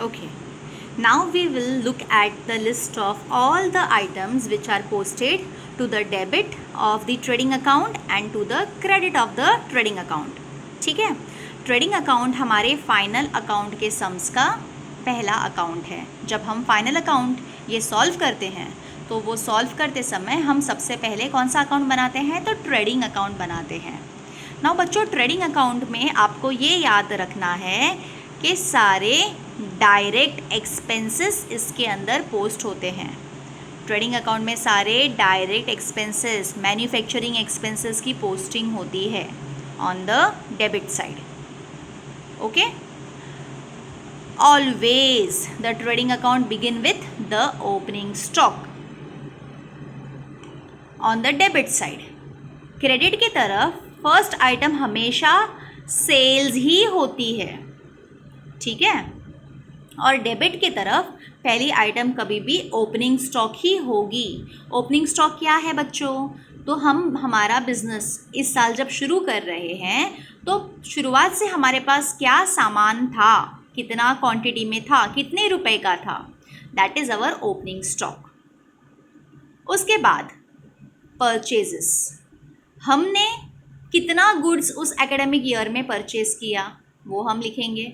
Okay. Now we will look at the list of all the items which are posted to the debit of the trading account and to the credit of the trading account. ठीक है, trading account हमारे final account के sums का पहला account है. जब हम final account ये सॉल्व करते हैं तो वो सॉल्व करते समय हम सबसे पहले कौन सा अकाउंट बनाते हैं, तो ट्रेडिंग अकाउंट बनाते हैं. नाउ बच्चों, ट्रेडिंग अकाउंट में आपको ये याद रखना है कि सारे डायरेक्ट एक्सपेंसेस इसके अंदर पोस्ट होते हैं. ट्रेडिंग अकाउंट में सारे डायरेक्ट एक्सपेंसेस, मैन्युफैक्चरिंग एक्सपेंसेस की पोस्टिंग होती है on the debit side. Okay, always the trading account begin with the opening stock on the debit side. Credit की तरफ फर्स्ट आइटम हमेशा सेल्स ही होती है, ठीक है, और डेबिट की तरफ पहली आइटम कभी भी ओपनिंग स्टॉक ही होगी. ओपनिंग स्टॉक क्या है बच्चों, तो हम हमारा बिजनेस इस साल जब शुरू कर रहे हैं तो शुरुआत से हमारे पास क्या सामान था, कितना क्वांटिटी में था, कितने रुपए का था, that is our opening stock. उसके बाद परचेजेस, हमने कितना गुड्स उस एकेडमिक ईयर में परचेज किया वो हम लिखेंगे.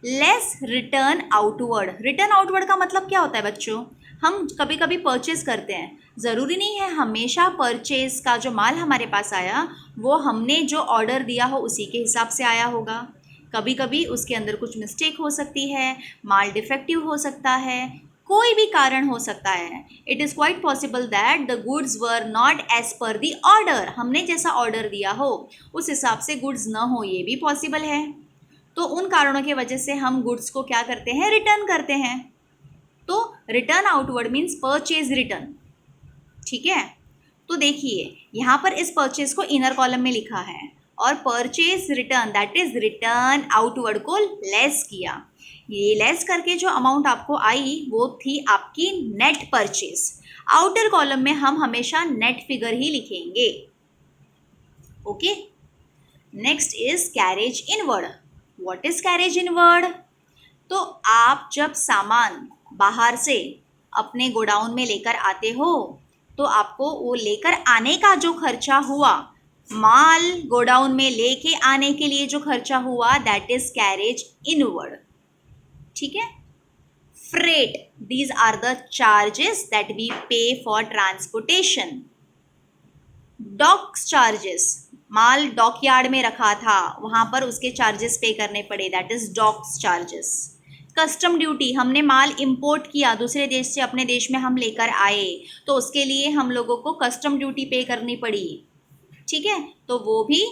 Less return outward. Return outward का मतलब क्या होता है बच्चों, हम कभी कभी परचेज करते हैं, ज़रूरी नहीं है हमेशा परचेज का जो माल हमारे पास आया वो हमने जो ऑर्डर दिया हो उसी के हिसाब से आया होगा. कभी कभी उसके अंदर कुछ मिस्टेक हो सकती है, माल डिफेक्टिव हो सकता है, कोई भी कारण हो सकता है. It is quite possible that the goods were not as per the order. हमने जैसा ऑर्डर दिया हो उस हिसाब से गुड्स न हो, ये भी पॉसिबल है. तो उन कारणों की वजह से हम गुड्स को क्या करते हैं, रिटर्न करते हैं. तो return outward means purchase return. ठीक है, तो देखिए यहाँ पर इस परचेज को इनर कॉलम में लिखा है और purchase return that is return outward को लेस किया. ये लेस करके जो अमाउंट आपको आई वो थी आपकी नेट परचेज. आउटर कॉलम में हम हमेशा नेट फिगर ही लिखेंगे. Okay, next is carriage inward. What is carriage inward, तो आप जब सामान बाहर से अपने गोडाउन में लेकर आते हो तो आपको वो लेकर आने का जो खर्चा हुआ, माल गोडाउन में लेके आने के लिए जो खर्चा हुआ, दैट इज कैरेज इनवर्ड. ठीक है, freight, these are the charges that we pay for transportation. Dock charges, माल डॉक यार्ड में रखा था वहाँ पर उसके चार्जेस पे करने पड़े, that is docks charges. Custom duty, हमने माल इंपोर्ट किया दूसरे देश से अपने देश में हम लेकर आए तो उसके लिए हम लोगों को कस्टम ड्यूटी पे करनी पड़ी. ठीक है, तो वो भी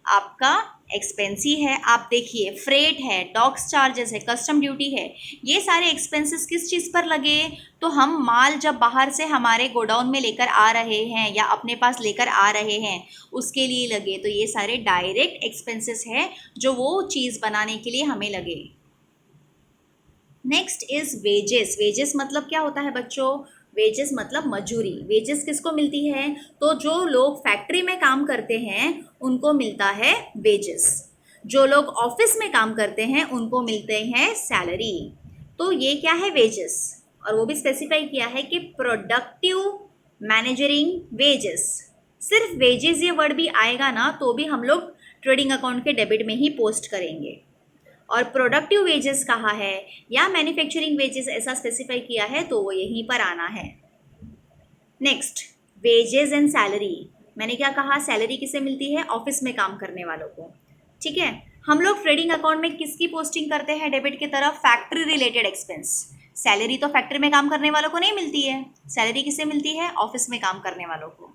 आपका एक्सपेंस ही है. आप देखिए, फ्रेट है, डॉक्स चार्जेस है, कस्टम ड्यूटी है, ये सारे एक्सपेंसेस किस चीज़ पर लगे, तो हम माल जब बाहर से हमारे गोडाउन में लेकर आ रहे हैं या अपने पास लेकर आ रहे हैं उसके लिए लगे. तो ये सारे डायरेक्ट एक्सपेंसेस है जो वो चीज़ बनाने के लिए हमें लगे. Next is wages. वेजेस मतलब क्या होता है बच्चों, वेजेस मतलब मजूरी. वेजेस किसको मिलती है, तो जो लोग फैक्ट्री में काम करते हैं उनको मिलता है वेजेस. जो लोग ऑफिस में काम करते हैं उनको मिलते हैं सैलरी. तो ये क्या है, वेजेस. और वो भी स्पेसिफाई किया है कि प्रोडक्टिव मैनेजरिंग वेजेस. सिर्फ वेजेस ये वर्ड भी आएगा ना तो भी हम लोग ट्रेडिंग अकाउंट के डेबिट में ही पोस्ट करेंगे. और प्रोडक्टिव वेजेस कहा है या मैन्युफैक्चरिंग वेजेस ऐसा स्पेसिफाई किया है तो वो यहीं पर आना है. Next, wages and salary. मैंने क्या कहा, सैलरी किसे मिलती है, ऑफिस में काम करने वालों को. ठीक है, हम लोग ट्रेडिंग अकाउंट में किसकी पोस्टिंग करते हैं डेबिट की तरफ, फैक्ट्री रिलेटेड एक्सपेंस. सैलरी तो फैक्ट्री में काम करने वालों को नहीं मिलती है, सैलरी किसे मिलती है, ऑफिस में काम करने वालों को.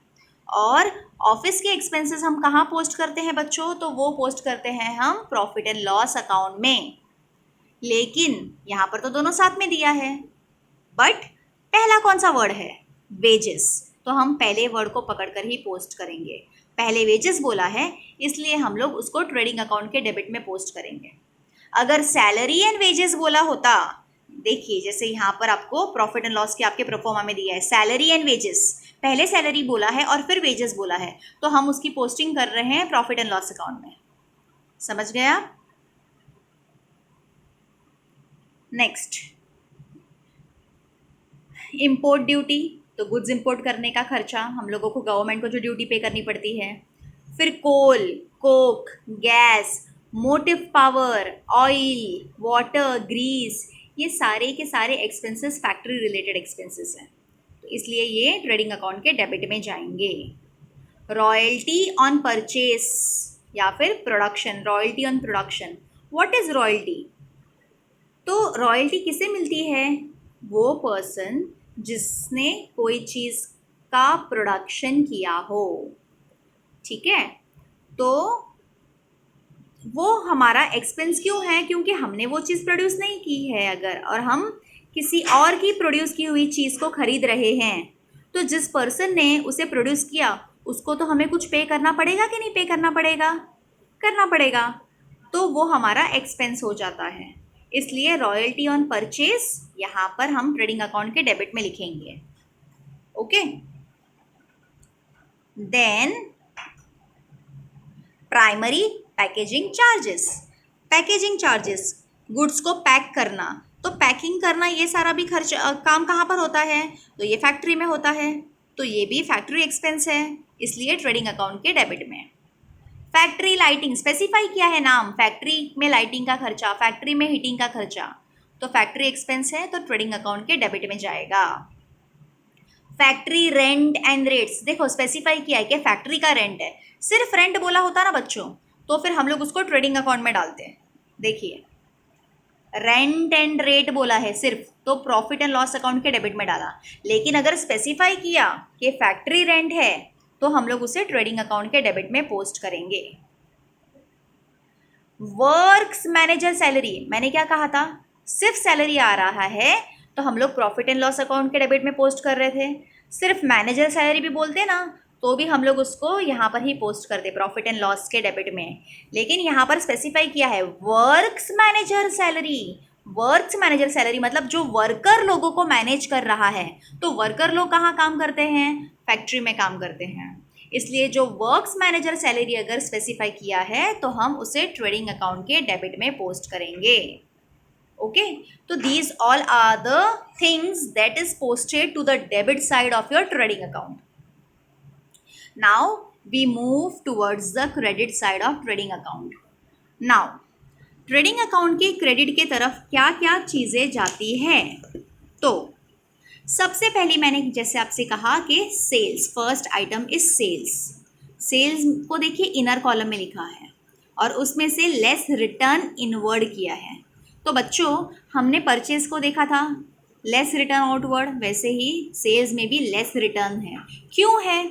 और ऑफिस के एक्सपेंसेस हम कहाँ पोस्ट करते हैं बच्चों, तो वो पोस्ट करते हैं हम प्रॉफिट एंड लॉस अकाउंट में. लेकिन यहाँ पर तो दोनों साथ में दिया है, बट पहला कौन सा वर्ड है, वेजेस, तो हम पहले वर्ड को पकड़कर ही पोस्ट करेंगे. पहले वेजेस बोला है इसलिए हम लोग उसको ट्रेडिंग अकाउंट के डेबिट में पोस्ट करेंगे. अगर सैलरी एंड वेजेस बोला होता, देखिए जैसे यहाँ पर आपको प्रॉफिट एंड लॉस के आपके प्रोफॉर्मा में दिया है सैलरी एंड वेजेस, पहले सैलरी बोला है और फिर वेजेस बोला है, तो हम उसकी पोस्टिंग कर रहे हैं प्रॉफिट एंड लॉस अकाउंट में. समझ गया. Next is carriage inward. What is carriage inward, तो आप जब सामान बाहर से अपने गोडाउन में लेकर आते हो तो आपको वो लेकर आने का जो खर्चा हुआ, माल डॉक यार्ड में रखा था वहाँ पर उसके चार्जेस पे करने पड़े, that is docks charges. Custom duty, हमने माल इंपोर्ट किया दूसरे देश से अपने देश में हम लेकर आए तो उसके लिए लगे, तो ये सारे डायरेक्ट एक्सपेंसेस है जो वो चीज़ बनाने के लिए हमें लगे. और प्रोडक्टिव वेजेस कहा है या मैन्युफैक्चरिंग वेजेस, सिर्फ वेजेस ये वर्ड भी आएगा ना तो भी हम लोग ट्रेडिंग अकाउंट के डेबिट में ही पोस्ट करेंगे. नेक्स्ट, इम्पोर्ट ड्यूटी, तो गुड्स इंपोर्ट करने का खर्चा, हम लोगों को गवर्नमेंट को जो ड्यूटी पे करनी पड़ती है। फिर coal, coke, gas, motive power, oil, water, grease, ये सारे के सारे एक्सपेंसेस फैक्ट्री रिलेटेड एक्सपेंसेस हैं, तो इसलिए ये ट्रेडिंग अकाउंट के डेबिट में जाएंगे। रॉयल्टी ऑन परचेस या फिर production, royalty on production, what is royalty? तो रॉयल्टी किसे मिलती है? वो पर्सन जिसने कोई चीज़ का प्रोडक्शन किया हो, ठीक है, तो वो हमारा एक्सपेंस क्यों है? क्योंकि हमने वो चीज़ प्रोड्यूस नहीं की है अगर, और हम किसी और की प्रोड्यूस की हुई चीज़ को खरीद रहे हैं, तो जिस पर्सन ने उसे प्रोड्यूस किया उसको तो हमें कुछ पे करना पड़ेगा कि नहीं पे करना पड़ेगा? करना पड़ेगा, तो वो हमारा एक्सपेंस हो जाता है। इसलिए रॉयल्टी ऑन परचेस यहाँ पर हम ट्रेडिंग अकाउंट के डेबिट में लिखेंगे। Okay, then primary packaging charges, packaging charges, goods को पैक करना, तो पैकिंग करना ये सारा भी खर्च काम कहाँ पर होता है? तो ये फैक्ट्री में होता है, तो ये भी फैक्ट्री एक्सपेंस है, इसलिए ट्रेडिंग अकाउंट के डेबिट में। फैक्ट्री लाइटिंग, स्पेसिफाई किया है नाम, फैक्ट्री में लाइटिंग का खर्चा, फैक्ट्री में हीटिंग का खर्चा, तो फैक्ट्री एक्सपेंस है, तो ट्रेडिंग अकाउंट के डेबिट में जाएगा। फैक्ट्री रेंट एंड रेट्स, देखो स्पेसिफाई किया है कि फैक्ट्री का रेंट है, सिर्फ रेंट बोला होता ना बच्चों, तो फिर हम लोग उसको ट्रेडिंग अकाउंट में डालते हैं। देखिए रेंट एंड रेट बोला है सिर्फ, तो प्रॉफिट एंड लॉस अकाउंट के डेबिट में डाला, लेकिन अगर स्पेसिफाई किया कि फैक्ट्री रेंट है तो हम लोग उसे ट्रेडिंग अकाउंट के डेबिट में पोस्ट करेंगे। वर्क्स मैनेजर सैलरी, मैंने क्या कहा था? सिर्फ सैलरी आ रहा है तो हम लोग प्रॉफिट एंड लॉस अकाउंट के डेबिट में पोस्ट कर रहे थे, सिर्फ मैनेजर सैलरी भी बोलते ना तो भी हम लोग उसको यहाँ पर ही पोस्ट करते प्रॉफिट एंड लॉस के डेबिट में, लेकिन यहाँ पर स्पेसिफाई किया है works manager salary. Works manager salary मतलब जो वर्कर लोगों को मैनेज कर रहा है, तो वर्कर लोग कहाँ काम करते हैं? फैक्ट्री में काम करते हैं, इसलिए जो वर्क्स मैनेजर सैलरी अगर स्पेसिफाई किया है तो हम उसे ट्रेडिंग अकाउंट के डेबिट में पोस्ट करेंगे। ओके, तो these all are the things that is posted to the debit side of your trading account. Now we move towards the credit side of trading account. Now trading account के credit के तरफ क्या क्या चीज़ें जाती हैं? तो सबसे पहले मैंने जैसे आपसे कहा कि sales, first item is sales. Sales को देखिए इनर कॉलम में लिखा है और उसमें से लेस रिटर्न इनवर्ड किया है। तो बच्चों हमने परचेज को देखा था लेस रिटर्न आउटवर्ड, वैसे ही सेल्स में भी लेस रिटर्न है। क्यों है?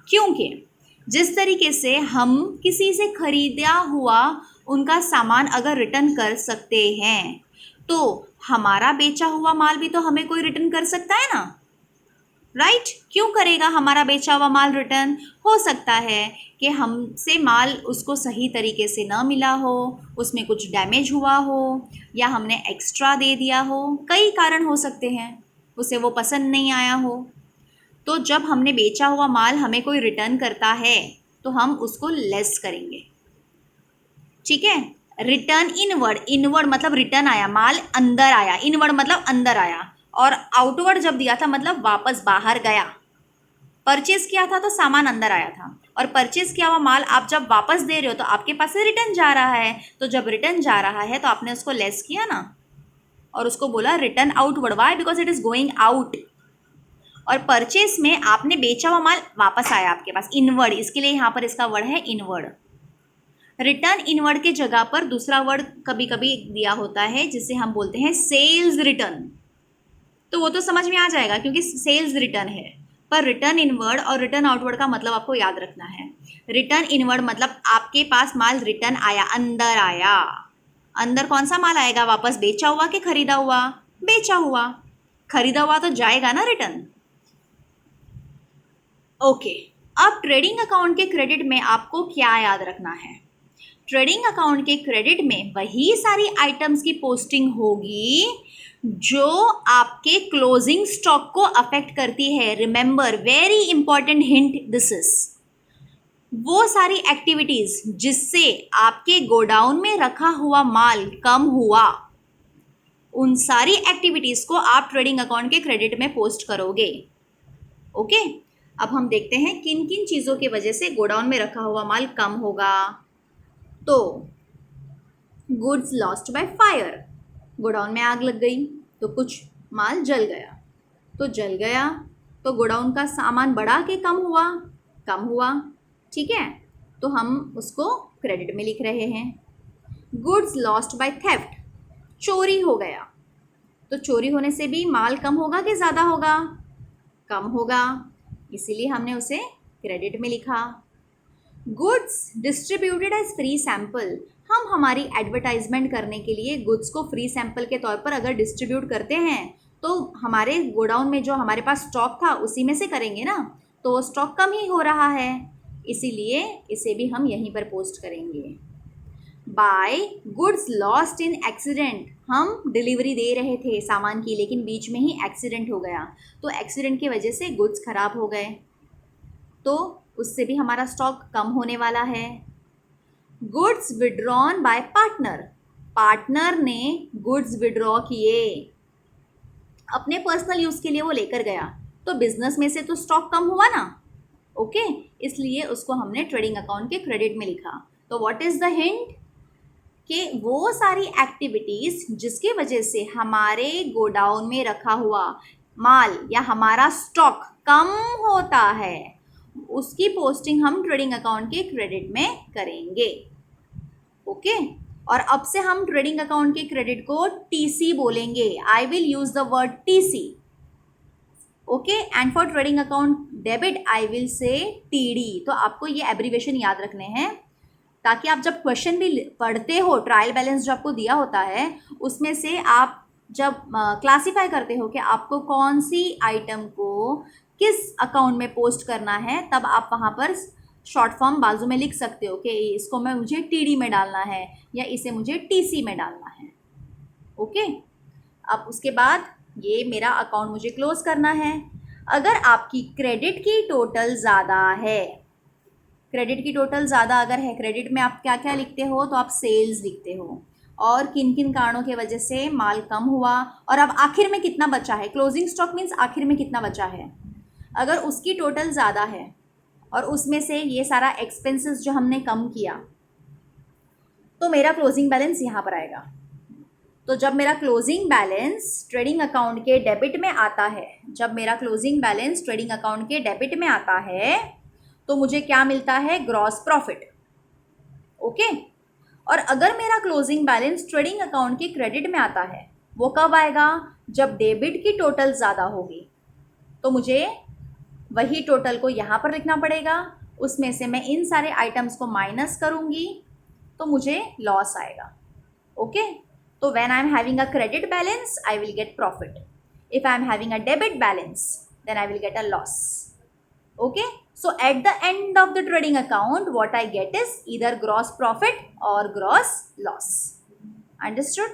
क्योंकि जिस तरीके से हम किसी से खरीदा हुआ उनका सामान अगर रिटर्न कर सकते हैं, तो हमारा बेचा हुआ माल भी तो हमें कोई रिटर्न कर सकता है ना, राइट? क्यों करेगा हमारा बेचा हुआ माल रिटर्न? हो सकता है कि हमसे माल उसको सही तरीके से ना मिला हो, उसमें कुछ डैमेज हुआ हो, या हमने एक्स्ट्रा दे दिया हो, कई कारण हो सकते हैं, उसे वो पसंद नहीं आया हो। तो जब हमने बेचा हुआ माल हमें कोई रिटर्न करता है तो हम उसको लेस करेंगे, ठीक है? रिटर्न इनवर्ड, इनवर्ड मतलब रिटर्न आया, माल अंदर आया, इनवर्ड मतलब अंदर आया, और आउटवर्ड जब दिया था मतलब वापस बाहर गया। परचेज किया था तो सामान अंदर आया था, और परचेज किया हुआ माल आप जब वापस दे रहे हो तो आपके पास से रिटर्न जा रहा है, तो जब रिटर्न जा रहा है तो आपने उसको लेस किया ना, और उसको बोला return outward. Why? Because it is going out. और परचेस में आपने बेचा हुआ माल वापस आया आपके पास, इनवर्ड, इसके लिए यहाँ पर इसका वर्ड है इनवर्ड। रिटर्न इनवर्ड के जगह पर दूसरा वर्ड कभी कभी दिया होता है जिसे हम बोलते हैं सेल्स रिटर्न, तो वो तो समझ में आ जाएगा क्योंकि सेल्स रिटर्न है, पर रिटर्न इनवर्ड और रिटर्न आउटवर्ड का मतलब आपको याद रखना है। रिटर्न इनवर्ड मतलब आपके पास माल रिटर्न आया, अंदर आया। अंदर कौन सा माल आएगा वापस? बेचा हुआ कि खरीदा हुआ? बेचा हुआ। खरीदा हुआ तो जाएगा ना रिटर्न। ओके, अब ट्रेडिंग अकाउंट के क्रेडिट में आपको क्या याद रखना है? ट्रेडिंग अकाउंट के क्रेडिट में वही सारी आइटम्स की पोस्टिंग होगी जो आपके क्लोजिंग स्टॉक को अफेक्ट करती है। Remember, very important hint this is, वो सारी एक्टिविटीज जिससे आपके गोडाउन में रखा हुआ माल कम हुआ, उन सारी एक्टिविटीज़ को आप ट्रेडिंग अकाउंट के क्रेडिट में पोस्ट करोगे। ओके, अब हम देखते हैं किन किन चीज़ों की वजह से गोडाउन में रखा हुआ माल कम होगा। तो goods lost by fire, godown में आग लग गई तो कुछ माल जल गया, तो जल गया तो गोडाउन का सामान बढ़ा के कम हुआ, ठीक है, तो हम उसको क्रेडिट में लिख रहे हैं। गुड्स लॉस्ट बाय थेफ्ट, चोरी हो गया, तो चोरी होने से भी माल कम होगा कि ज़्यादा होगा? कम होगा, इसीलिए हमने उसे क्रेडिट में लिखा। Goods distributed as free sample, हम हमारी एडवर्टाइजमेंट करने के लिए गुड्स को फ्री सैंपल के तौर पर अगर डिस्ट्रीब्यूट करते हैं तो हमारे गोडाउन में जो हमारे पास स्टॉक था उसी में से करेंगे ना, तो वो स्टॉक कम ही हो रहा है, इसीलिए इसे भी हम यहीं पर पोस्ट करेंगे। By goods lost in accident, हम डिलीवरी दे रहे थे सामान की लेकिन बीच में ही एक्सीडेंट हो गया, तो एक्सीडेंट की वजह से गुड्स खराब हो गए, तो उससे भी हमारा स्टॉक कम होने वाला है। Goods withdrawn bye partner, partner ने गुड्स विड्रॉ किए, अपने पर्सनल यूज़ के लिए वो लेकर गया, तो बिजनेस में से तो स्टॉक कम हुआ ना, ओके, इसलिए उसको हमने ट्रेडिंग अकाउंट के क्रेडिट में लिखा। तो व्हाट इज़ द हिंट कि वो सारी एक्टिविटीज़ जिसकी वजह से हमारे गोडाउन में रखा हुआ माल या हमारा स्टॉक कम होता है उसकी पोस्टिंग हम ट्रेडिंग अकाउंट के क्रेडिट में करेंगे। ओके, और अब से हम ट्रेडिंग अकाउंट के क्रेडिट को टीसी बोलेंगे। I will use the word TC, okay, and for trading account debit I will say TD. तो आपको ये एब्रीवेशन याद रखने हैं ताकि आप जब क्वेश्चन भी पढ़ते हो, ट्रायल बैलेंस जो आपको दिया होता है उसमें से आप जब क्लासीफाई करते हो कि आपको कौन सी आइटम को किस अकाउंट में पोस्ट करना है, तब आप वहाँ पर शॉर्ट फॉर्म बाजू में लिख सकते हो कि इसको मुझे टीडी में डालना है या इसे मुझे टीसी में डालना है। ओके, अब उसके बाद ये मेरा अकाउंट मुझे क्लोज करना है। अगर आपकी क्रेडिट की टोटल ज़्यादा है, क्रेडिट की टोटल ज़्यादा अगर है, क्रेडिट में आप क्या क्या लिखते हो, तो आप सेल्स लिखते हो और किन किन कारणों की वजह से माल कम हुआ, और अब आखिर में कितना बचा है, क्लोजिंग स्टॉक मीन्स आखिर में कितना बचा है। अगर उसकी टोटल ज़्यादा है और उसमें से ये सारा एक्सपेंसेस जो हमने कम किया, तो मेरा क्लोजिंग बैलेंस यहाँ पर आएगा। तो जब मेरा क्लोजिंग बैलेंस ट्रेडिंग अकाउंट के डेबिट में आता है, जब मेरा क्लोजिंग बैलेंस ट्रेडिंग अकाउंट के डेबिट में आता है तो मुझे क्या मिलता है, ग्रॉस प्रॉफिट। ओके, और अगर मेरा क्लोजिंग बैलेंस ट्रेडिंग अकाउंट के क्रेडिट में आता है, वो कब आएगा, जब डेबिट की टोटल ज़्यादा होगी, तो मुझे वही टोटल को यहाँ पर लिखना पड़ेगा, उसमें से मैं इन सारे आइटम्स को माइनस करूँगी तो मुझे लॉस आएगा। ओके, तो when I am having a credit balance I will get profit, if I am having a debit balance then I will get a loss. Okay, so at the end of the trading account what I get is either gross profit or gross loss. Understood?